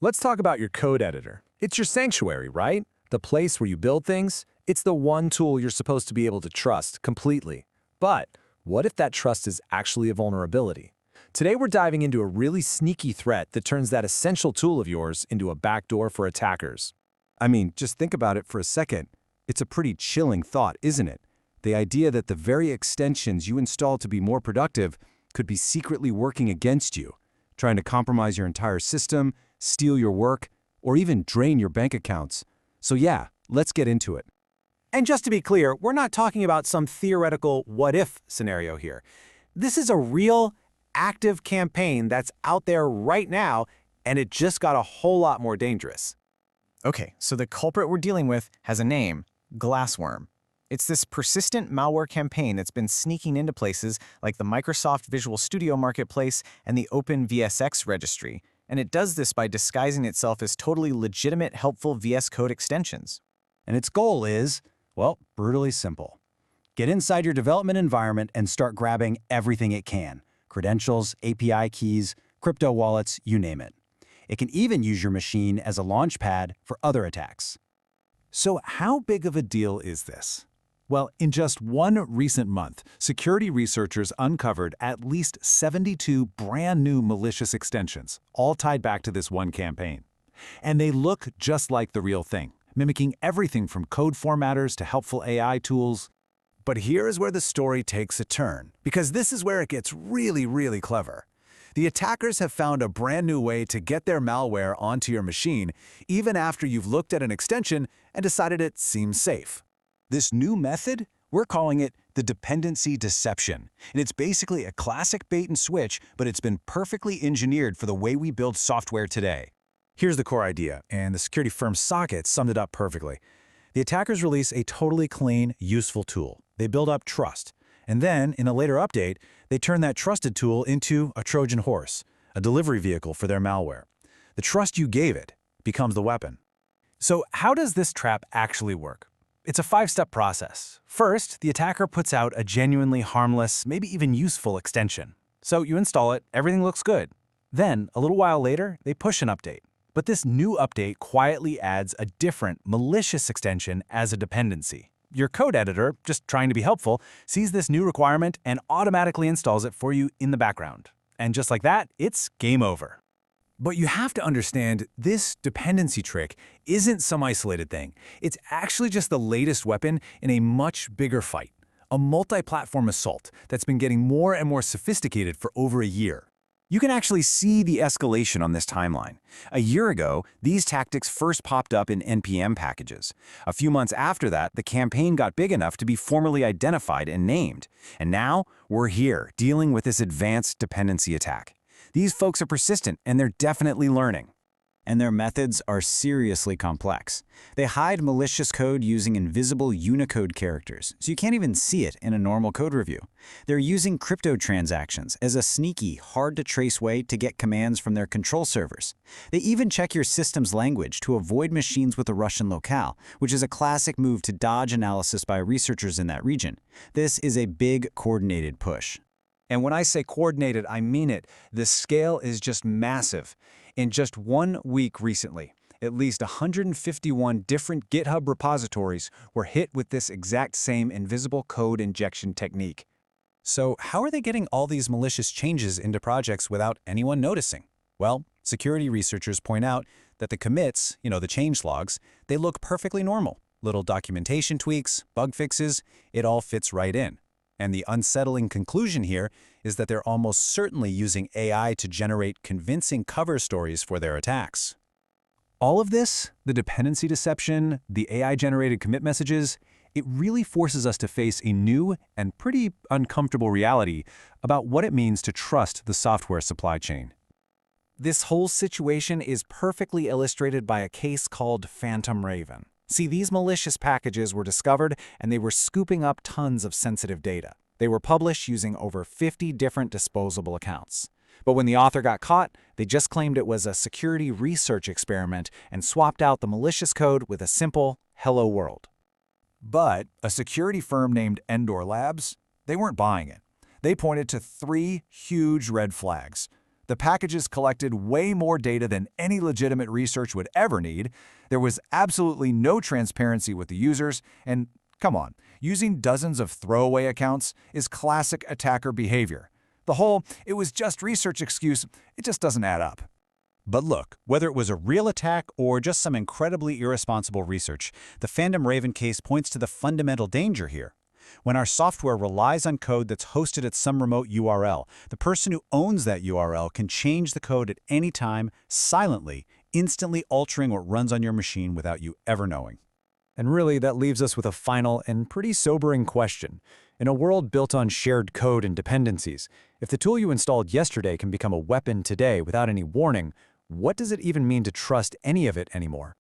Let's talk about your code editor. It's your sanctuary, right? The place where you build things. It's the one tool you're supposed to be able to trust completely. But what if that trust is actually a vulnerability? Today we're diving into a really sneaky threat that turns that essential tool of yours into a backdoor for attackers. I mean, just think about it for a second. It's a pretty chilling thought, isn't it? The idea that the very extensions you install to be more productive could be secretly working against you, trying to compromise your entire system, steal your work, or even drain your bank accounts. So yeah, let's get into it. And just to be clear, we're not talking about some theoretical what-if scenario here. This is a real, active campaign that's out there right now, and it just got a whole lot more dangerous. Okay, so the culprit we're dealing with has a name, GlassWorm. It's this persistent malware campaign that's been sneaking into places like the Microsoft Visual Studio Marketplace and the Open VSX registry, and it does this by disguising itself as totally legitimate, helpful VS Code extensions. And its goal is, well, brutally simple. Get inside your development environment and start grabbing everything it can. Credentials, API keys, crypto wallets, you name it. It can even use your machine as a launch pad for other attacks. So how big of a deal is this? Well, in just one recent month, security researchers uncovered at least 72 brand new malicious extensions, all tied back to this one campaign. And they look just like the real thing, mimicking everything from code formatters to helpful AI tools. But here's where the story takes a turn, because this is where it gets really clever. The attackers have found a brand new way to get their malware onto your machine, even after you've looked at an extension and decided it seems safe. This new method, we're calling it the dependency deception. And it's basically a classic bait and switch, but it's been perfectly engineered for the way we build software today. Here's the core idea, and the security firm Socket summed it up perfectly. The attackers release a totally clean, useful tool. They build up trust. And then, in a later update, they turn that trusted tool into a Trojan horse, a delivery vehicle for their malware. The trust you gave it becomes the weapon. So how does this trap actually work? It's a 5-step process. First, the attacker puts out a genuinely harmless, maybe even useful extension. So you install it, everything looks good. Then, a little while later, they push an update. But this new update quietly adds a different, malicious extension as a dependency. Your code editor, just trying to be helpful, sees this new requirement and automatically installs it for you in the background. And just like that, it's game over. But you have to understand, this dependency trick isn't some isolated thing. It's actually just the latest weapon in a much bigger fight, a multi-platform assault that's been getting more and more sophisticated for over a year. You can actually see the escalation on this timeline. A year ago, these tactics first popped up in NPM packages. A few months after that, the campaign got big enough to be formally identified and named. And now, we're here, dealing with this advanced dependency attack. These folks are persistent, and they're definitely learning. And their methods are seriously complex. They hide malicious code using invisible Unicode characters, so you can't even see it in a normal code review. They're using crypto transactions as a sneaky, hard-to-trace way to get commands from their control servers. They even check your system's language to avoid machines with a Russian locale, which is a classic move to dodge analysis by researchers in that region. This is a big, coordinated push. And when I say coordinated, I mean it. The scale is just massive. In just 1 week recently, at least 151 different GitHub repositories were hit with this exact same invisible code injection technique. So how are they getting all these malicious changes into projects without anyone noticing? Well, security researchers point out that the commits, the change logs, they look perfectly normal. Little documentation tweaks, bug fixes, it all fits right in. And the unsettling conclusion here is that they're almost certainly using AI to generate convincing cover stories for their attacks. All of this, the dependency deception, the AI-generated commit messages, it really forces us to face a new and pretty uncomfortable reality about what it means to trust the software supply chain. This whole situation is perfectly illustrated by a case called Phantom Raven. See, these malicious packages were discovered and they were scooping up tons of sensitive data. They were published using over 50 different disposable accounts. But when the author got caught, they just claimed it was a security research experiment and swapped out the malicious code with a simple "Hello World." But a security firm named Endor Labs, they weren't buying it. They pointed to 3 huge red flags. The packages collected way more data than any legitimate research would ever need. There was absolutely no transparency with the users, and come on, using dozens of throwaway accounts is classic attacker behavior. The whole "it was just research" excuse, it just doesn't add up. But look, whether it was a real attack or just some incredibly irresponsible research, the Fandom Raven case points to the fundamental danger here. When our software relies on code that's hosted at some remote URL, the person who owns that URL can change the code at any time, silently, instantly altering what runs on your machine without you ever knowing. And really, that leaves us with a final and pretty sobering question. In a world built on shared code and dependencies, if the tool you installed yesterday can become a weapon today without any warning, what does it even mean to trust any of it anymore?